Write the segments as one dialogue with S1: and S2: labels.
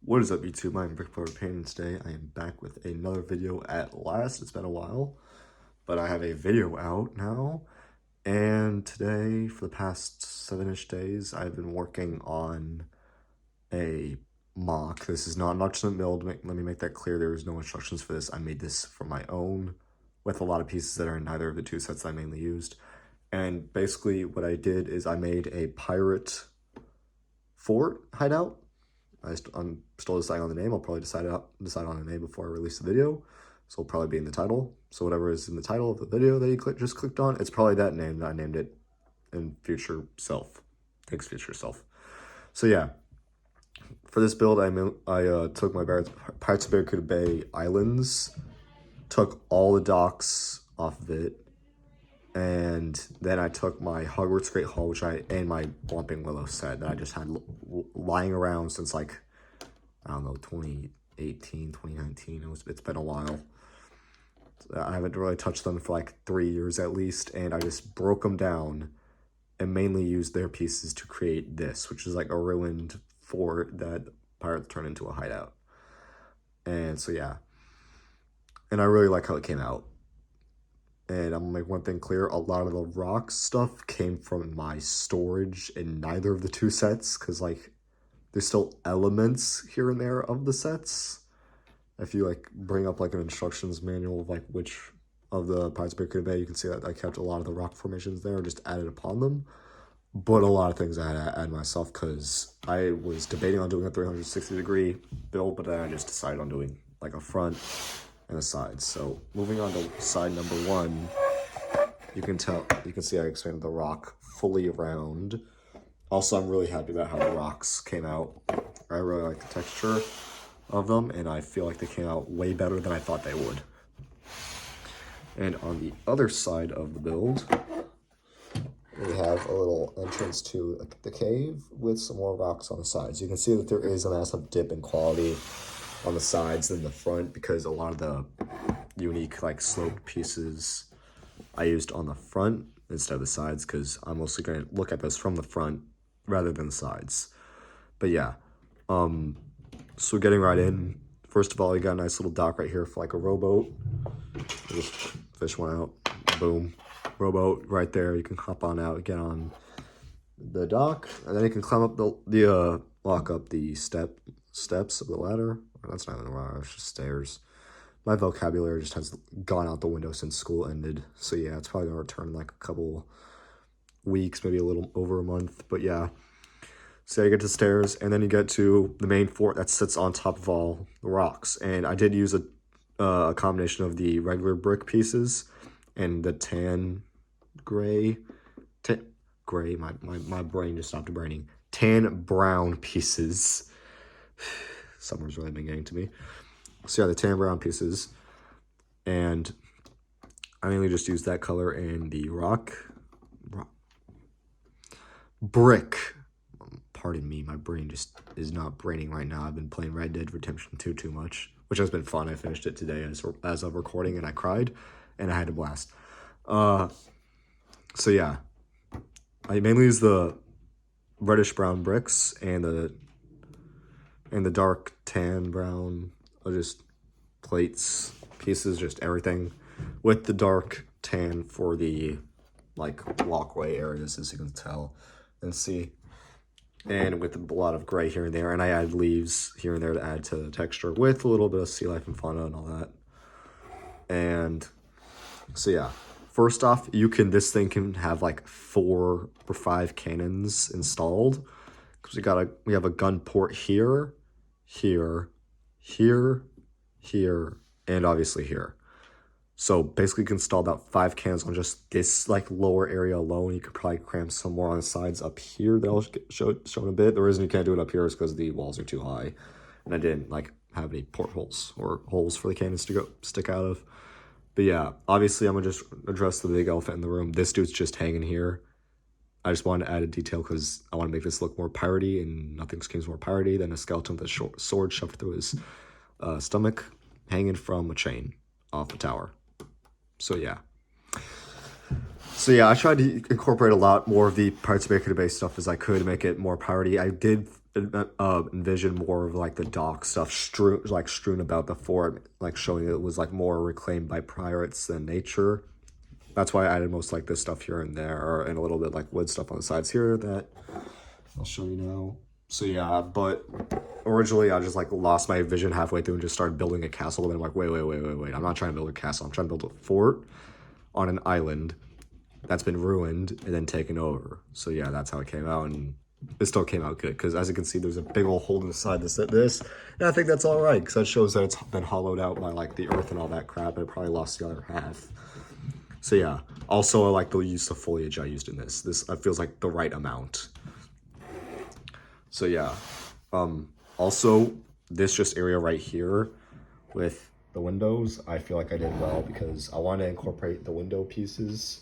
S1: What is up, YouTube? I'm BrickBuilder Paden. Today I am back with another video at last. It's been a while, but I have a video out now. And today, for the past 7-ish days, I've been working on a MOC. This is not just a build. Let me make that clear. There is no instructions for this. I made this for my own with a lot of pieces that are in neither of the two sets that I mainly used. And basically what I did is I made a pirate fort hideout. I'm still deciding on the name. I'll probably decide on a name before I release the video. So it'll probably be in the title. So whatever is in the title of the video that you just clicked on, it's probably that name that I named it in future self. Thanks, future self. So yeah, for this build, I took my Pirates of Barracuda Bay Islands, took all the docks off of it, and then I took my Hogwarts Great Hall, and my whomping willow set that I just had lying around since, like, I don't know, 2018, 2019. It's been a while. I haven't really touched them for like 3 years at least, and I just broke them down and mainly used their pieces to create this, which is like a ruined fort that pirates turned into a hideout. And so yeah, and I really like how it came out. And I'm gonna make one thing clear, a lot of the rock stuff came from my storage in neither of the two sets, because like there's still elements here and there of the sets. If you like bring up like an instructions manual of like which of the Pirates of Barracuda Bay, you can see that I kept a lot of the rock formations there and just added upon them. But a lot of things I had to add myself, because I was debating on doing a 360-degree build, but then I just decided on doing like a front and the sides. So moving on to side number one, you can see I expanded the rock fully around. Also, I'm really happy about how the rocks came out. I really like the texture of them, and I feel like they came out way better than I thought they would. And on the other side of the build, we have a little entrance to the cave with some more rocks on the sides. You can see that there is a massive dip in quality on the sides than the front, because a lot of the unique like sloped pieces I used on the front instead of the sides, because I'm mostly going to look at this from the front rather than the sides. But yeah, so getting right in, first of all, you got a nice little dock right here for like a rowboat. Just fish one out, boom, rowboat right there. You can hop on out, get on the dock, and then you can climb up walk up the steps of the ladder. That's not even a ladder, it's just stairs. My vocabulary just has gone out the window since school ended. So yeah, it's probably gonna return in like a couple weeks, maybe a little over a month. But yeah, so you get to stairs, and then you get to the main fort that sits on top of all the rocks. And I did use a combination of the regular brick pieces and the tan gray, my brain just stopped braining. Tan brown pieces. Summer's really been getting to me. So yeah, the tan brown pieces, and I mainly just used that color in the brick. Pardon me, my brain just is not braining right now. I've been playing Red Dead Redemption 2 too much, which has been fun. I finished it today as of recording, and I cried, and I had a blast. So yeah, I mainly use the reddish brown bricks and the dark tan brown, just plates, pieces, just everything, with the dark tan for the like walkway areas, as you can tell and see, and with a lot of gray here and there. And I add leaves here and there to add to the texture, with a little bit of sea life and fauna and all that. And so yeah, first off, this thing can have like 4 or 5 cannons installed, because we have a gun port here, here, and obviously here. So basically you can install about 5 cannons on just this like lower area alone. You could probably cram some more on the sides up here that I'll show in a bit. The reason you can't do it up here is because the walls are too high, and I didn't like have any portholes or holes for the cannons to stick out of. But yeah, obviously I'm gonna just address the big elephant in the room. This dude's just hanging here. I just wanted to add a detail because I want to make this look more piratey, and nothing screams more piratey than a skeleton with a sword shoved through his stomach, hanging from a chain off the tower. So yeah. I tried to incorporate a lot more of the Pirates of Barracuda Bay stuff as I could to make it more piratey. I did envision more of like the dock stuff strewn about the fort, like showing it was like more reclaimed by pirates than nature. That's why I added most like this stuff here and there, and a little bit like wood stuff on the sides here that I'll show you now. So yeah, but originally I just like lost my vision halfway through and just started building a castle. And I'm like, wait. I'm not trying to build a castle. I'm trying to build a fort on an island that's been ruined and then taken over. So yeah, that's how it came out, and it still came out good because as you can see, there's a big old hole inside this. And I think that's all right because that shows that it's been hollowed out by like the earth and all that crap. And it probably lost the other half. So yeah, also I like the use of foliage I used in this. This feels like the right amount. So yeah, also this just area right here with the windows, I feel like I did well because I want to incorporate the window pieces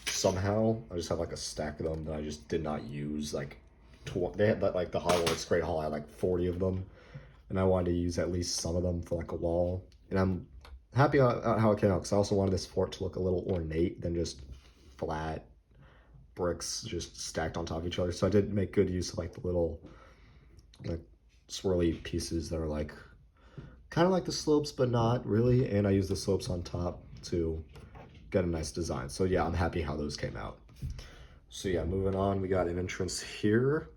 S1: somehow. I just have like a stack of them that I just did not use. Like they had like the Hollow It's Great Hall, I had like 40 of them, and I wanted to use at least some of them for like a wall. And I'm happy how it came out because I also wanted this fort to look a little ornate than just flat bricks just stacked on top of each other. So I did make good use of like the little like swirly pieces that are like kind of like the slopes but not really, and I used the slopes on top to get a nice design. So yeah, I'm happy how those came out. So yeah, moving on, we got an entrance here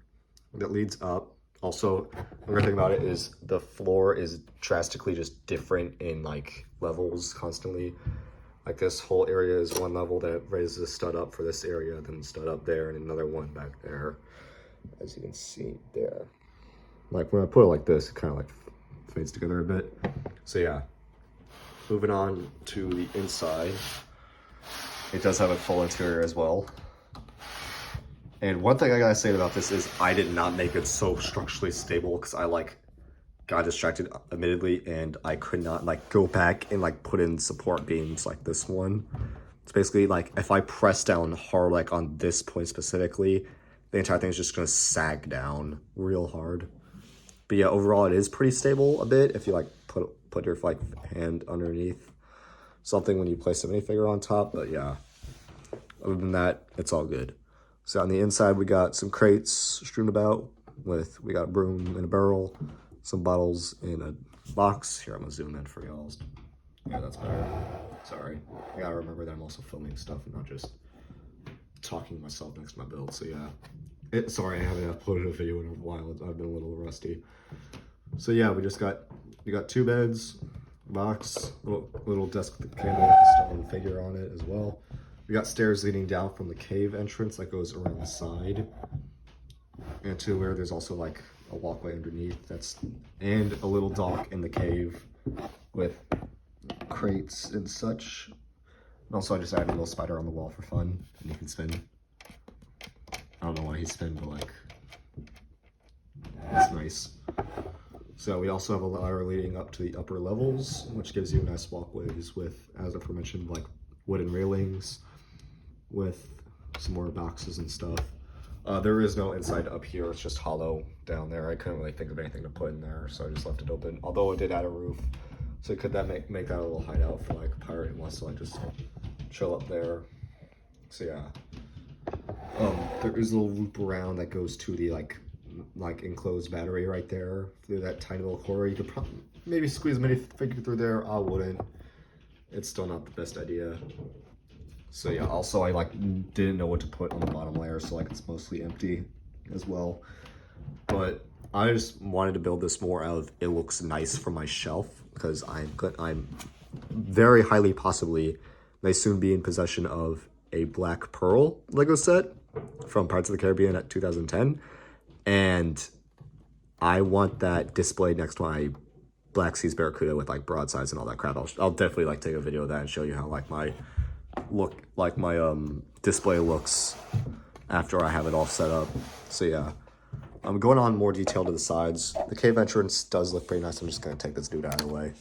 S1: that leads up. Also, another thing about it is the floor is drastically just different in like levels constantly. Like this whole area is one level that raises a stud up for this area, then the stud up there, and another one back there, as you can see there. Like when I put it like this, it kind of like fades together a bit. So yeah, moving on to the inside. It does have a full interior as well. And one thing I gotta say about this is I did not make it so structurally stable because I like got distracted admittedly, and I could not like go back and like put in support beams like this one. It's basically like if I press down hard like on this point specifically, the entire thing is just gonna sag down real hard. But yeah, overall it is pretty stable a bit if you like put your like hand underneath something when you place a minifigure on top. But yeah, other than that, it's all good. So on the inside we got some crates strewn about we got a broom and a barrel, some bottles in a box. Here, I'm gonna zoom in for y'all. Yeah, that's better. Sorry. I gotta remember that I'm also filming stuff and not just talking to myself next to my build. So yeah. Sorry, I haven't uploaded a video in a while. I've been a little rusty. So yeah, we got 2 beds, box, little desk with a candle with a stone figure on it as well. We got stairs leading down from the cave entrance that goes around the side. And to where there's also like a walkway underneath and a little dock in the cave with crates and such. And also I just added a little spider on the wall for fun, and he can spin. I don't know why he's spin, but like it's nice. So we also have a ladder leading up to the upper levels, which gives you nice walkways with, as aforementioned, like wooden railings with some more boxes and stuff. There is no inside up here, it's just hollow down there. I couldn't really think of anything to put in there, so I just left it open. Although it did add a roof, so could that make that a little hideout for like pirate and wants to like just chill up there. So yeah, there is a little loop around that goes to the like enclosed battery right there through that tiny little corridor. You could probably maybe squeeze a minifigure through there. I wouldn't. It's still not the best idea. So yeah, also I like didn't know what to put on the bottom layer, so like it's mostly empty as well. But I just wanted to build this more out of it looks nice for my shelf, because I'm very highly possibly may soon be in possession of a Black Pearl Lego set from Pirates of the Caribbean at 2010, and I want that displayed next to my Black Seas Barracuda with like broadsides and all that crap. I'll definitely like take a video of that and show you how like my display looks after I have it all set up. So yeah, I'm going on more detail to the sides. The cave entrance does look pretty nice. I'm just gonna take this dude out of the way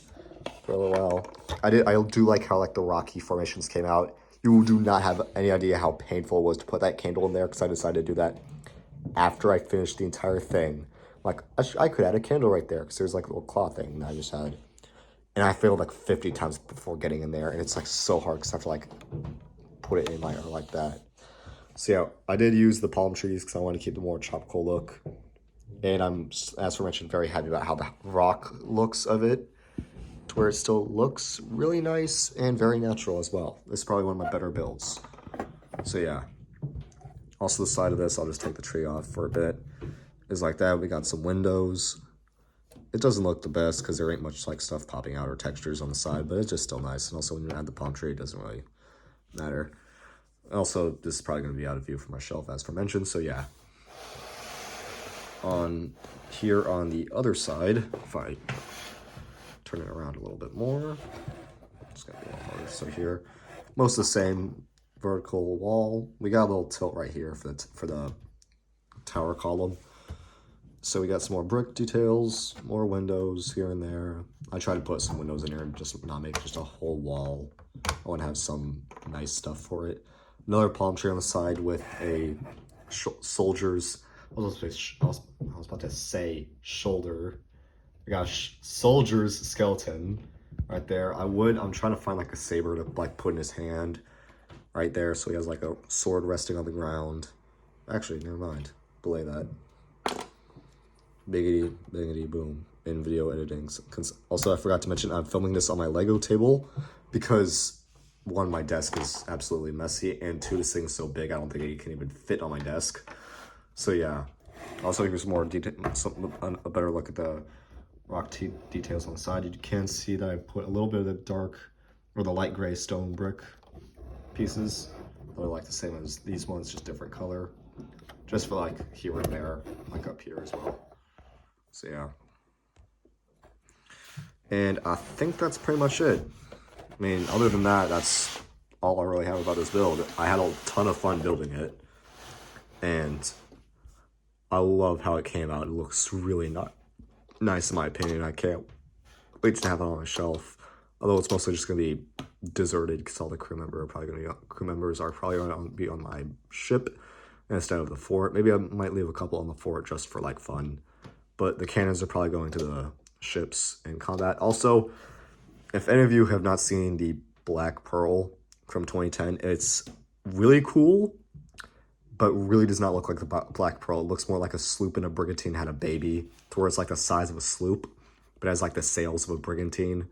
S1: for a little while. I do like how like the rocky formations came out. You do not have any idea how painful it was to put that candle in there, because I decided to do that after I finished the entire thing. Like I could add a candle right there because there's like a little claw thing that I just had, and I failed like 50 times before getting in there, and it's like so hard because I have to like put it in like that. So yeah, I did use the palm trees because I want to keep the more tropical look. And I'm, as aforementioned, very happy about how the rock looks of it, to where it still looks really nice and very natural as well. This is probably one of my better builds. So yeah. Also the side of this, I'll just take the tree off for a bit, is like that. We got some windows. It doesn't look the best because there ain't much like stuff popping out or textures on the side, but it's just still nice. And also when you add the palm tree, it doesn't really matter. Also, this is probably going to be out of view from my shelf as aforementioned, so yeah. On here on the other side, if I turn it around a little bit more, it's going to be a little harder. So here, most of the same vertical wall. We got a little tilt right here for the tower column. So we got some more brick details, more windows here and there. I try to put some windows in here and just not make just a whole wall. I want to have some nice stuff for it. Another palm tree on the side with a soldier's, I was about to say shoulder. I got a soldier's skeleton right there. I'm trying to find like a saber to like put in his hand right there. So he has like a sword resting on the ground. Actually, never mind. Belay that. Biggity, biggity, boom. In video editing. Also, I forgot to mention I'm filming this on my Lego table because one, my desk is absolutely messy, and two, this thing's so big I don't think it can even fit on my desk. So yeah. Also, here's more detail, a better look at the rock details on the side. You can see that I put a little bit of the dark or the light gray stone brick pieces that are like the same as these ones, just different color, just for like here and there, like up here as well. So yeah, and I think that's pretty much it. I mean, other than that, that's all I really have about this build. I had a ton of fun building it, and I love how it came out. It looks really nice in my opinion. I can't wait to have it on my shelf. Although it's mostly just gonna be deserted because all the crew members are probably gonna be on my ship instead of the fort. Maybe I might leave a couple on the fort just for like fun. But the cannons are probably going to the ships in combat. Also, if any of you have not seen the Black Pearl from 2010, it's really cool, but really does not look like the Black Pearl. It looks more like a sloop and a brigantine had a baby, to where it's like the size of a sloop, but it has like the sails of a brigantine.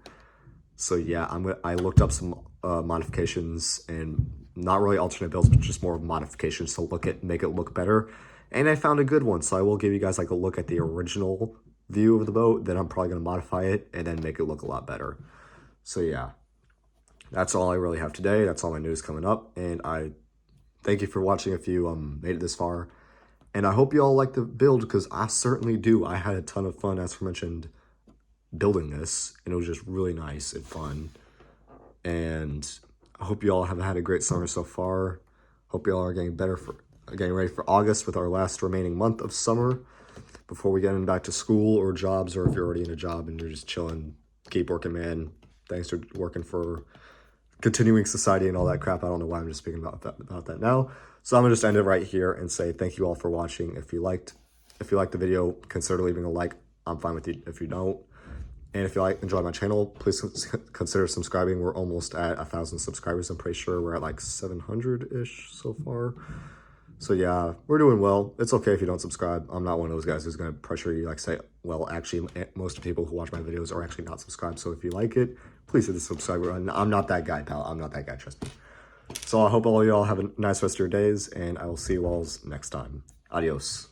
S1: So yeah, I looked up some modifications, and not really alternate builds, but just more modifications to make it look better. And I found a good one, so I will give you guys like a look at the original view of the boat. Then I'm probably going to modify it and then make it look a lot better. So yeah, that's all I really have today. That's all my news coming up. And I thank you for watching if you made it this far. And I hope you all like the build, because I certainly do. I had a ton of fun, as aforementioned, building this. And it was just really nice and fun. And I hope you all have had a great summer so far. Hope you all are getting ready for August with our last remaining month of summer before we get back to school or jobs, or if you're already in a job and you're just chilling, keep working, man. Thanks for working for continuing society and all that crap. I don't know why I'm just speaking about that now. So I'm gonna just end it right here and say thank you all for watching. If you liked the video, consider leaving a like. I'm fine with you if you don't. And if you enjoy my channel, please consider subscribing. We're almost at 1,000 subscribers. I'm pretty sure we're at like 700-ish so far. So yeah, we're doing well. It's okay if you don't subscribe. I'm not one of those guys who's going to pressure you, like say, well, actually, most people who watch my videos are actually not subscribed. So if you like it, please hit the subscribe button. I'm not that guy, pal. I'm not that guy, trust me. So I hope all y'all have a nice rest of your days, and I will see you all next time. Adios.